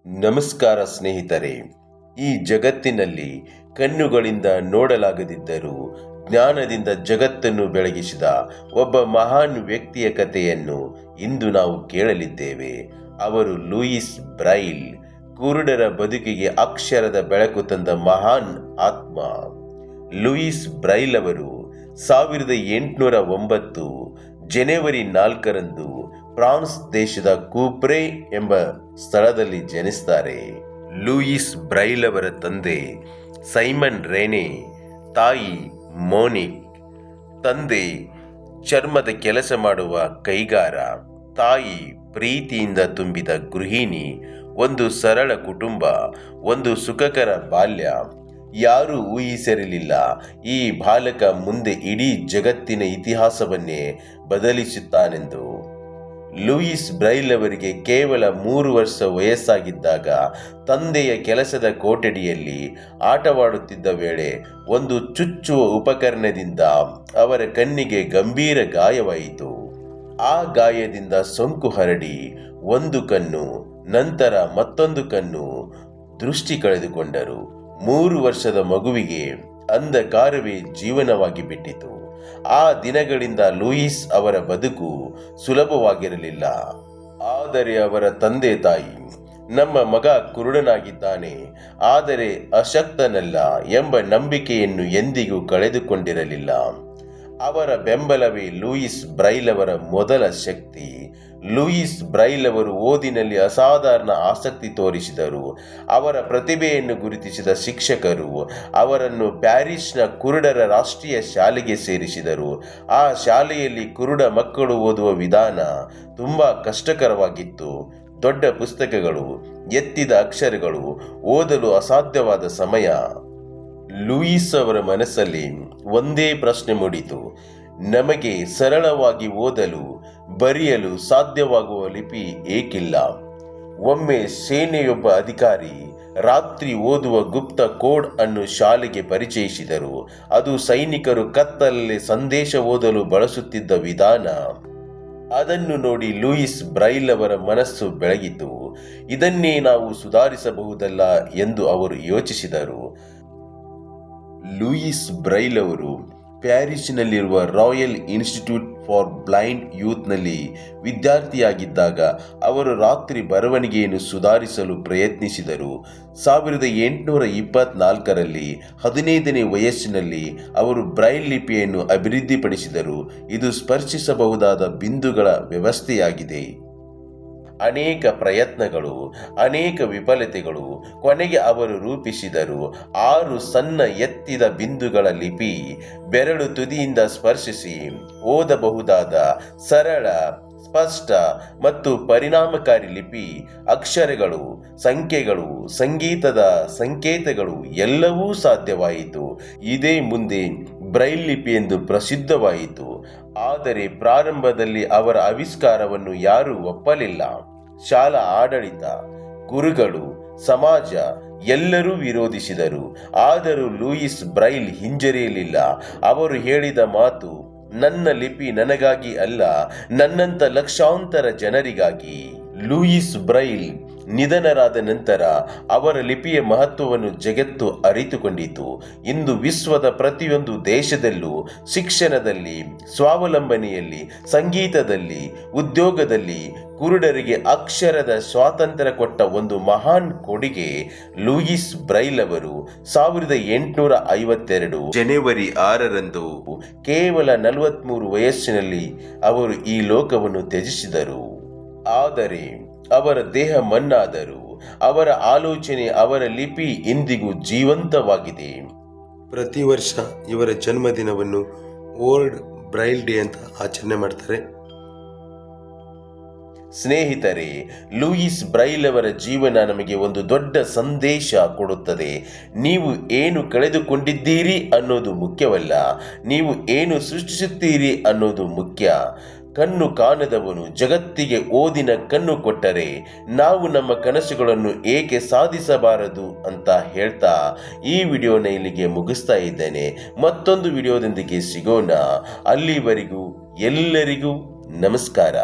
ನಮಸ್ಕಾರ ಸ್ನೇಹಿತರೆ. ಈ ಜಗತ್ತಿನಲ್ಲಿ ಕಣ್ಣುಗಳಿಂದ ನೋಡಲಾಗದಿದ್ದರೂ ಜ್ಞಾನದಿಂದ ಜಗತ್ತನ್ನು ಬೆಳಗಿಸಿದ ಒಬ್ಬ ಮಹಾನ್ ವ್ಯಕ್ತಿಯ ಕಥೆಯನ್ನು ಇಂದು ನಾವು ಕೇಳಲಿದ್ದೇವೆ. ಅವರು ಲೂಯಿಸ್ ಬ್ರೈಲ್, ಕುರುಡರ ಬದುಕಿಗೆ ಅಕ್ಷರದ ಬೆಳಕು ತಂದ ಮಹಾನ್ ಆತ್ಮ. ಲೂಯಿಸ್ ಬ್ರೈಲ್ ಅವರು 1809 ಜನವರಿ 4ರಂದು ಫ್ರಾನ್ಸ್ ದೇಶದ ಕೂಪ್ರೆ ಎಂಬ ಸ್ಥಳದಲ್ಲಿ ಜನಿಸ್ತಾರೆ. ಲೂಯಿಸ್ ಬ್ರೈಲ್ ಅವರ ತಂದೆ ಸೈಮನ್ ರೇನೆ, ತಾಯಿ ಮೋನಿಕ್. ತಂದೆ ಚರ್ಮದ ಕೆಲಸ ಮಾಡುವ ಕೈಗಾರ, ತಾಯಿ ಪ್ರೀತಿಯಿಂದ ತುಂಬಿದ ಗೃಹಿಣಿ. ಒಂದು ಸರಳ ಕುಟುಂಬ, ಒಂದು ಸುಖಕರ ಬಾಲ್ಯ. ಯಾರೂ ಊಹಿಸಿರಲಿಲ್ಲ ಈ ಬಾಲಕ ಮುಂದೆ ಇಡೀ ಜಗತ್ತಿನ ಇತಿಹಾಸವನ್ನೇ ಬದಲಿಸುತ್ತಾನೆಂದು. ಲೂಯಿಸ್ ಬ್ರೈಲ್ ಅವರಿಗೆ ಕೇವಲ 3 ವರ್ಷ ವಯಸ್ಸಾಗಿದ್ದಾಗ ತಂದೆಯ ಕೆಲಸದ ಕೊಠಡಿಯಲ್ಲಿ ಆಟವಾಡುತ್ತಿದ್ದ ವೇಳೆ ಒಂದು ಚುಚ್ಚುವ ಉಪಕರಣದಿಂದ ಅವರ ಕಣ್ಣಿಗೆ ಗಂಭೀರ ಗಾಯವಾಯಿತು. ಆ ಗಾಯದಿಂದ ಸೋಂಕು ಹರಡಿ ಒಂದು ಕಣ್ಣು, ನಂತರ ಮತ್ತೊಂದು ಕಣ್ಣು ದೃಷ್ಟಿ ಕಳೆದುಕೊಂಡರು. 3 ವರ್ಷದ ಮಗುವಿಗೆ ಅಂಧಕಾರವೇ ಜೀವನವಾಗಿ ಬಿಟ್ಟಿತು. ಆ ದಿನಗಳಿಂದ ಲೂಯಿಸ್ ಅವರ ಬದುಕು ಸುಲಭವಾಗಿರಲಿಲ್ಲ. ಆದರೆ ಅವರ ತಂದೆ ತಾಯಿ, ನಮ್ಮ ಮಗ ಕುರುಡನಾಗಿದ್ದಾನೆ ಆದರೆ ಅಶಕ್ತನಲ್ಲ ಎಂಬ ನಂಬಿಕೆಯನ್ನು ಎಂದಿಗೂ ಕಳೆದುಕೊಂಡಿರಲಿಲ್ಲ. ಅವರ ಬೆಂಬಲವೇ ಲೂಯಿಸ್ ಬ್ರೈಲ್ ಅವರ ಮೊದಲ ಶಕ್ತಿ. ಲೂಯಿಸ್ ಬ್ರೈಲ್ ಅವರು ಓದಿನಲ್ಲಿ ಅಸಾಧಾರಣ ಆಸಕ್ತಿ ತೋರಿಸಿದರು. ಅವರ ಪ್ರತಿಭೆಯನ್ನು ಗುರುತಿಸಿದ ಶಿಕ್ಷಕರು ಅವರನ್ನು ಪ್ಯಾರಿಸ್ನ ಕುರುಡರ ರಾಷ್ಟ್ರೀಯ ಶಾಲೆಗೆ ಸೇರಿಸಿದರು. ಆ ಶಾಲೆಯಲ್ಲಿ ಕುರುಡ ಮಕ್ಕಳು ಓದುವ ವಿಧಾನ ತುಂಬ ಕಷ್ಟಕರವಾಗಿತ್ತು. ದೊಡ್ಡ ಪುಸ್ತಕಗಳು, ಎತ್ತಿದ ಅಕ್ಷರಗಳು, ಓದಲು ಅಸಾಧ್ಯವಾದ ಸಮಯ. ಲೂಯಿಸ್ ಅವರ ಮನಸ್ಸಲ್ಲಿ ಒಂದೇ ಪ್ರಶ್ನೆ ಮೂಡಿತು: ನಮಗೆ ಸರಳವಾಗಿ ಓದಲು ಬರೆಯಲು ಸಾಧ್ಯವಾಗುವ ಲಿಪಿ ಏಕಿಲ್ಲ? ಒಮ್ಮೆ ಸೇನೆಯೊಬ್ಬ ಅಧಿಕಾರಿ ರಾತ್ರಿ ಓದುವ ಗುಪ್ತ ಕೋಡ್ ಅನ್ನು ಶಾಲೆಗೆ ಪರಿಚಯಿಸಿದರು. ಅದು ಸೈನಿಕರು ಕತ್ತಲಲ್ಲಿ ಸಂದೇಶ ಓದಲು ಬಳಸುತ್ತಿದ್ದ ವಿಧಾನ. ಅದನ್ನು ನೋಡಿ ಲೂಯಿಸ್ ಬ್ರೈಲ್ ಅವರ ಮನಸ್ಸು ಬೆಳಗಿತು. ಇದನ್ನೇ ನಾವು ಸುಧಾರಿಸಬಹುದಲ್ಲ ಎಂದು ಅವರು ಯೋಚಿಸಿದರು. ಲೂಯಿಸ್ ಬ್ರೈಲ್ ಅವರು ಪ್ಯಾರಿಸ್ನಲ್ಲಿರುವ ರಾಯಲ್ ಇನ್ಸ್ಟಿಟ್ಯೂಟ್ ಫಾರ್ ಬ್ಲೈಂಡ್ ಯೂತ್ನಲ್ಲಿ ವಿದ್ಯಾರ್ಥಿಯಾಗಿದ್ದಾಗ ಅವರು ರಾತ್ರಿ ಬರವಣಿಗೆಯನ್ನು ಸುಧಾರಿಸಲು ಪ್ರಯತ್ನಿಸಿದರು. 1824ರಲ್ಲಿ 15ನೇ ವಯಸ್ಸಿನಲ್ಲಿ ಅವರು ಬ್ರೈಲ್ ಲಿಪಿಯನ್ನು ಅಭಿವೃದ್ಧಿಪಡಿಸಿದರು. ಇದು ಸ್ಪರ್ಶಿಸಬಹುದಾದ ಬಿಂದುಗಳ ವ್ಯವಸ್ಥೆಯಾಗಿದೆ. ಅನೇಕ ಪ್ರಯತ್ನಗಳು, ಅನೇಕ ವಿಫಲತೆಗಳು. ಕೊನೆಗೆ ಅವರು ರೂಪಿಸಿದರು 6 ಸಣ್ಣ ಎತ್ತಿದ ಬಿಂದುಗಳ ಲಿಪಿ. ಬೆರಳು ತುದಿಯಿಂದ ಸ್ಪರ್ಶಿಸಿ ಓದಬಹುದಾದ ಸರಳ, ಸ್ಪಷ್ಟ ಮತ್ತು ಪರಿಣಾಮಕಾರಿ ಲಿಪಿ. ಅಕ್ಷರಗಳು, ಸಂಖ್ಯೆಗಳು, ಸಂಗೀತದ ಸಂಕೇತಗಳು ಎಲ್ಲವೂ ಸಾಧ್ಯವಾಯಿತು. ಇದೇ ಮುಂದೆ ಬ್ರೈಲ್ ಲಿಪಿ ಎಂದು ಪ್ರಸಿದ್ಧವಾಯಿತು. ಆದರೆ ಪ್ರಾರಂಭದಲ್ಲಿ ಅವರ ಆವಿಷ್ಕಾರವನ್ನು ಯಾರೂ ಒಪ್ಪಲಿಲ್ಲ. ಶಾಲಾ ಆಡಳಿತ, ಗುರುಗಳು, ಸಮಾಜ ಎಲ್ಲರೂ ವಿರೋಧಿಸಿದರು. ಆದರೂ ಲೂಯಿಸ್ ಬ್ರೈಲ್ ಹಿಂಜರಿಯಲಿಲ್ಲ. ಅವರು ಹೇಳಿದ ಮಾತು: ನನ್ನ ಲಿಪಿ ನನಗಾಗಿ ಅಲ್ಲ, ನನ್ನಂಥ ಲಕ್ಷಾಂತರ ಜನರಿಗಾಗಿ. ಲೂಯಿಸ್ ಬ್ರೈಲ್ ನಿಧನರಾದ ನಂತರ ಅವರ ಲಿಪಿಯ ಮಹತ್ವವನ್ನು ಜಗತ್ತು ಅರಿತುಕೊಂಡಿತು. ಇಂದು ವಿಶ್ವದ ಪ್ರತಿಯೊಂದು ದೇಶದಲ್ಲೂ ಶಿಕ್ಷಣದಲ್ಲಿ, ಸ್ವಾವಲಂಬನೆಯಲ್ಲಿ, ಸಂಗೀತದಲ್ಲಿ, ಉದ್ಯೋಗದಲ್ಲಿ ಕುರುಡರಿಗೆ ಅಕ್ಷರದ ಸ್ವಾತಂತ್ರ್ಯ ಕೊಟ್ಟ ಒಂದು ಮಹಾನ್ ಕೊಡುಗೆ ಲೂಯಿಸ್ ಬ್ರೈಲ್ ಅವರು. 1852 ಜನವರಿ 6ರಂದು ಕೇವಲ 43 ವಯಸ್ಸಿನಲ್ಲಿ ಅವರು ಈ ಲೋಕವನ್ನು ತ್ಯಜಿಸಿದರು. ಆದರೆ ಅವರ ದೇಹ ಮಣ್ಣಾದರೂ ಅವರ ಆಲೋಚನೆ, ಅವರ ಲಿಪಿ ಇಂದಿಗೂ ಜೀವಂತವಾಗಿದೆ. ಪ್ರತಿ ವರ್ಷ ಇವರ ಜನ್ಮದಿನವನ್ನು ವರ್ಲ್ಡ್ ಬ್ರೈಲ್ ಡೇ ಅಂತ ಆಚರಣೆ ಮಾಡ್ತಾರೆ. ಸ್ನೇಹಿತರೆ, ಲೂಯಿಸ್ ಬ್ರೈಲ್ ಅವರ ಜೀವನ ನಮಗೆ ಒಂದು ದೊಡ್ಡ ಸಂದೇಶ ಕೊಡುತ್ತದೆ. ನೀವು ಏನು ಕಳೆದುಕೊಂಡಿದ್ದೀರಿ ಅನ್ನೋದು ಮುಖ್ಯವಲ್ಲ, ನೀವು ಏನು ಸೃಷ್ಟಿಸುತ್ತೀರಿ ಅನ್ನೋದು ಮುಖ್ಯ. ಕಣ್ಣು ಕಾಣದವನು ಜಗತ್ತಿಗೆ ಓದಿನ ಕಣ್ಣು ಕೊಟ್ಟರೆ ನಾವು ನಮ್ಮ ಕನಸುಗಳನ್ನು ಏಕೆ ಸಾಧಿಸಬಾರದು ಅಂತ ಹೇಳ್ತಾ ಈ ವಿಡಿಯೋನ ಇಲ್ಲಿಗೆ ಮುಗಿಸ್ತಾ ಇದ್ದೇನೆ. ಮತ್ತೊಂದು ವಿಡಿಯೋದೊಂದಿಗೆ ಸಿಗೋಣ. ಅಲ್ಲಿವರೆಗೂ ಎಲ್ಲರಿಗೂ ನಮಸ್ಕಾರ.